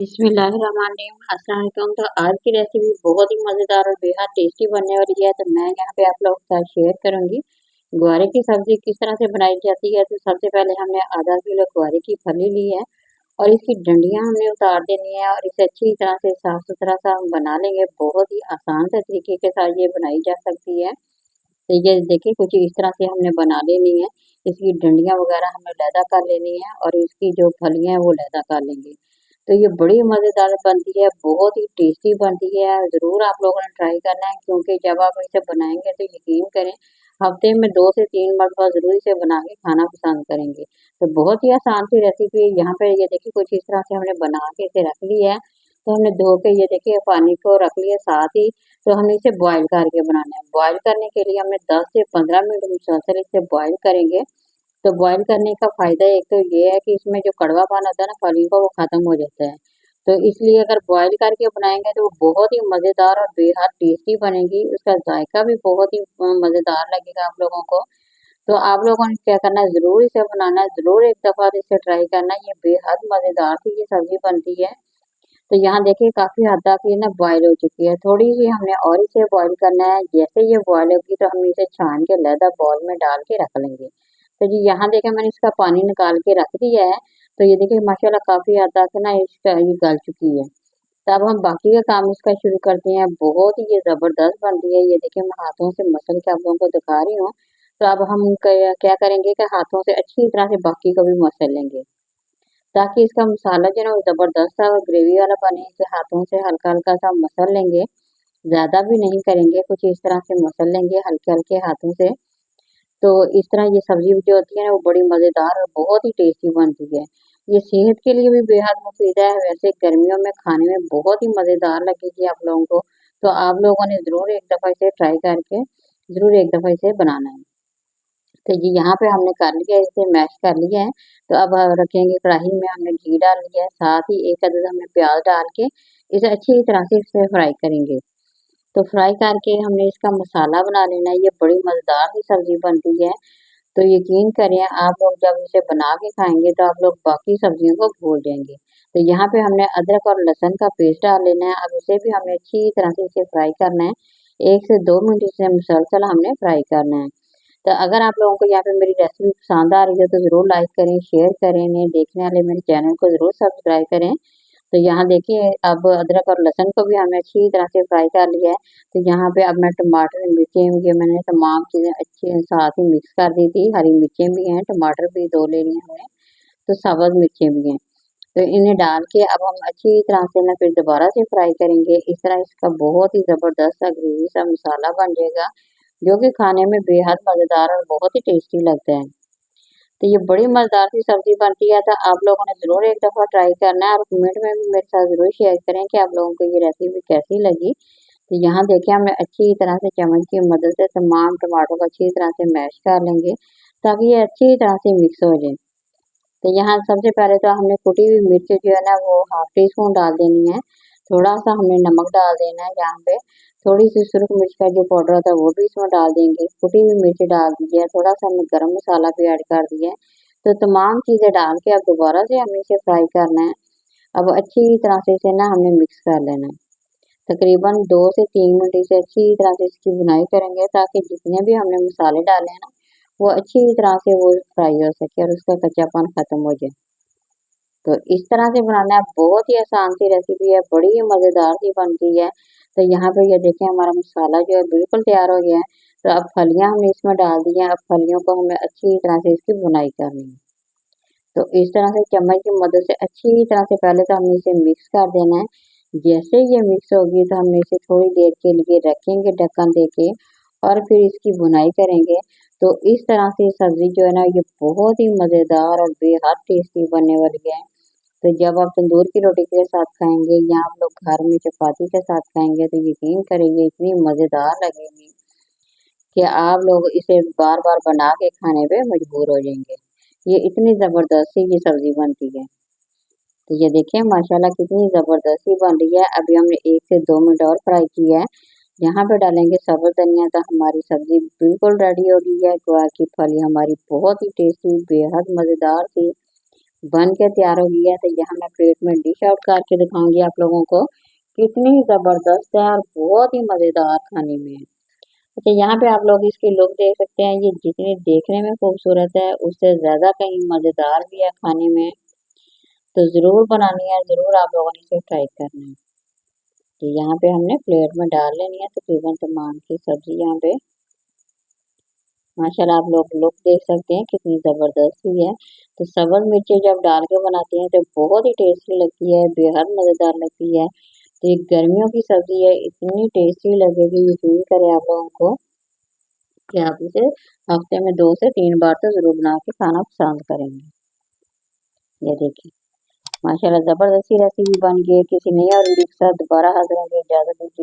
बिस्मिल्लाहिर्रहमानिर्रहीम। अस्सलाम वालेकुम। तो आज की रेसिपी बहुत ही मज़ेदार और बेहद टेस्टी बनने वाली है। तो मैं यहाँ पे आप लोगों के साथ शेयर करूँगी ग्वारे की सब्ज़ी किस तरह से बनाई जाती है। तो सबसे पहले हमने आधा किलो ग्वारे की फली ली है और इसकी डंडियाँ हमने उतार देनी है और इसे अच्छी तरह से साफ़ सुथरा सा हम बना लेंगे। बहुत ही आसान से तरीके के साथ ये बनाई जा सकती है। तो ये देखिए कुछ इस तरह से हमने बना लेनी है। इसकी डंडियाँ वगैरह हमें लैदा कर लेनी है और इसकी जो फलियाँ हैं वो लैदा कर लेंगे। तो ये बड़ी मज़ेदार बनती है, बहुत ही टेस्टी बनती है। ज़रूर आप लोगों ने ट्राई करना है क्योंकि जब आप इसे बनाएंगे तो यकीन करें हफ्ते में 2 से 3 मरतबा ज़रूर इसे बना के खाना पसंद करेंगे। तो बहुत ही आसान सी रेसिपी है। यहाँ पे ये देखिए कुछ इस तरह से हमने बना के इसे रख लिया है। तो हमने धो के ये देखिए पानी को रख लिया साथ ही। तो हमने इसे बॉयल करके बनाना है। बॉयल करने के लिए हमें 10 से 15 मिनट मुसलसल इसे बॉयल करेंगे। तो बॉयल करने का फ़ायदा एक तो ये है कि इसमें जो कड़वापन होता है ना फली का वो ख़त्म हो जाता है। तो इसलिए अगर बॉयल करके बनाएँगे तो वो बहुत ही मज़ेदार और बेहद टेस्टी बनेगी। उसका जायका भी बहुत ही मज़ेदार लगेगा आप लोगों को। तो आप लोगों ने क्या करना है ज़रूर इसे बनाना है, ज़रूर एक दफ़ा इसे ट्राई करना है। ये बेहद मज़ेदार सी ये सब्ज़ी बनती है। तो यहाँ देखिए काफ़ी हद तक ये ना बॉयल हो चुकी है। थोड़ी-सी हमने और इसे बॉयल करना है। जैसे ये बॉयल होगी तो हम इसे छान के अलहदा बाउल में डाल के रख लेंगे। तो जी यहाँ देखिए मैंने इसका पानी निकाल के रख दिया है। तो ये देखिए माशाल्लाह काफ़ी हद तक ना इसका ये गल चुकी है। तो अब हम बाकी का काम इसका शुरू करते हैं। बहुत ही ये ज़बरदस्त बनती है। ये देखिए मैं हाथों से मसल के आप लोगों को दिखा रही हूँ। तो अब हम क्या करेंगे कि हाथों से अच्छी तरह से बाकी को भी मसल लेंगे। ताकि इसका मसाला जो है ना वो ज़बरदस्त सा ग्रेवी वाला बने। इसे हाथों से हल्का-हल्का सा मसल लेंगे, ज़्यादा भी नहीं करेंगे, कुछ इस तरह से मसल लेंगे हल्के-हल्के हाथों से। तो इस तरह ये सब्ज़ी जो होती है ना वो बड़ी मज़ेदार और बहुत ही टेस्टी बनती है। ये सेहत के लिए भी बेहद मुफ़ीद है, वैसे गर्मियों में खाने में बहुत ही मज़ेदार लगेगी आप लोगों को। तो आप लोगों ने ज़रूर एक दफ़ा इसे ट्राई करके ज़रूर एक दफ़ा इसे बनाना है। तो जी यहाँ पे हमने कर लिया है, इसे मैश कर लिया है। तो अब रखेंगे कढ़ाई में हमने घी डाल लिया है, साथ ही एक अदद हमने प्याज़ डाल के इसे अच्छी तरह से इसे फ्राई करेंगे। तो फ्राई करके हमने इसका मसाला बना लेना है। ये बड़ी मज़ेदार सी सब्ज़ी बनती है। तो यकीन करें आप लोग जब इसे बना के खाएँगे तो आप लोग बाकी सब्ज़ियों को भूल जाएँगे। तो यहाँ पे हमने अदरक और लहसुन का पेस्ट डाल लेना है। अब इसे भी हमें अच्छी तरह से इसे फ्राई करना है। 1 से 2 मिनट इसे मुसलसल हमने फ्राई करना है। तो अगर आप लोगों को यहाँ पे मेरी रेसिपी पसंद आ रही है तो ज़रूर लाइक करें, शेयर करें, नए देखने वाले मेरे चैनल को ज़रूर सब्सक्राइब करें। तो यहाँ देखिए अब अदरक और लहसुन को भी हमने अच्छी तरह से फ्राई कर लिया है। तो यहाँ पे अब मैं टमाटर, मिर्चें ये मैंने तमाम चीज़ें अच्छी साथ ही मिक्स कर दी थी। हरी मिर्चें भी हैं, टमाटर भी 2 ले लिए हमने, तो सब्ज़ मिर्चें भी हैं। तो इन्हें डाल के अब हम अच्छी तरह से ना फिर दोबारा से फ्राई करेंगे। इस तरह इसका बहुत ही ज़बरदस्त सा ग्रेवी सा मसाला बन जाएगा, जो कि खाने में बेहद मज़ेदार और बहुत ही टेस्टी लगता है। तो ये बड़ी मज़ेदार सी सब्ज़ी बनती है। तो आप लोगों ने ज़रूर एक दफ़ा ट्राई करना है और कमेंट में भी मेरे साथ ज़रूर शेयर करें कि आप लोगों को ये रेसिपी कैसी लगी। तो यहाँ देखिए हमने अच्छी तरह से चम्मच की मदद से तमाम टमाटरों को अच्छी तरह से मैश कर लेंगे, ताकि ये अच्छी तरह से मिक्स हो जाए। तो यहाँ सबसे पहले तो हमने कुटी हुई मिर्च जो है ना वो हाफ़ टी स्पून डाल देनी है। थोड़ा-सा हमने नमक डाल देना है यहाँ पे। थोड़ी-सी सुरख मिर्च का जो पाउडर होता है वो भी इसमें डाल देंगे। कुटी हुई मिर्च डाल दी है, थोड़ा-सा हमने गरम मसाला भी ऐड कर दिया है। तो तमाम चीज़ें डाल के अब दोबारा से हमें इसे फ्राई करना है। अब अच्छी तरह से इसे ना हमने मिक्स कर लेना है। तकरीबन 2 से 3 मिनट इसे अच्छी तरह से इसकी भुनाई करेंगे ताकि जितने भी हमने मसाले डाले हैं ना, वो अच्छी तरह से वो फ्राई हो सके और उसका कच्चापन ख़त्म हो जाए। तो इस तरह से बनाना है, बहुत ही आसान सी रेसिपी है, बड़ी ही मज़ेदार सी बनती है। तो यहाँ पे ये देखें हमारा मसाला जो है बिल्कुल तैयार हो गया है। तो अब फलियाँ हमने इसमें डाल दी हैं, अब फलियों को हमें अच्छी तरह से इसकी भुनाई करनी है। तो इस तरह से चम्मच की मदद से अच्छी तरह से पहले तो हमने इसे मिक्स कर देना है। जैसे ये मिक्स होगी तो हमने इसे थोड़ी देर के लिए रखेंगे ढक्कन दे के और फिर इसकी भुनाई करेंगे। तो इस तरह से सब्ज़ी जो है ना ये बहुत ही मज़ेदार और बेहद टेस्टी बनने वाली है। तो जब आप तंदूर की रोटी के साथ खाएँगे या आप लोग घर में चपाती के साथ खाएँगे तो यकीन करिए इतनी मज़ेदार लगेगी कि आप लोग इसे बार-बार बना के खाने पे मजबूर हो जाएँगे। ये इतनी ज़बरदस्त सी ये सब्ज़ी बनती है। तो ये देखिए माशाल्लाह कितनी ज़बरदस्त सी बन रही है। अभी हमने 1 से 2 मिनट और फ्राई किया है। यहाँ पे डालेंगे सब्ज़ धनिया तो हमारी सब्ज़ी बिल्कुल रेडी हो गई है। ग्वार की फली हमारी बहुत ही टेस्टी बेहद मज़ेदार सी बन के तैयार हो गया है। तो यहाँ मैं प्लेट में डिश आउट करके दिखाऊंगी आप लोगों को, कितनी ज़बरदस्त है और बहुत ही मज़ेदार खाने में है। अच्छा, यहाँ पे आप लोग इसकी लुक देख सकते हैं, ये जितनी देखने में खूबसूरत है उससे ज़्यादा कहीं मज़ेदार भी है खाने में। तो ज़रूर बनानी है, ज़रूर आप लोगों ने इसे ट्राई करना है। तो यहाँ पे हमने प्लेट में डाल लेनी है तकरीबन तमाम की सब्जी। यहाँ पे माशाल्लाह आप लोग लुक देख सकते हैं कितनी ज़बरदस्त ही है। तो सब्ज़ मिर्ची जब डाल के बनाते हैं तो बहुत ही टेस्टी लगती है, बेहद मज़ेदार लगती है। तो ये गर्मियों की सब्ज़ी है, इतनी टेस्टी लगेगी, यकीन करें आप लोगों को कि आप इसे हफ्ते में 2 से 3 बार तो ज़रूर बना के खाना पसंद करेंगे। ये देखिए माशाल्लाह ज़बरदस्ती रेसिपी बन गई। किसी नई और वीडियो के साथ दोबारा हाज़िर होंगे। इजाज़त दीजिए।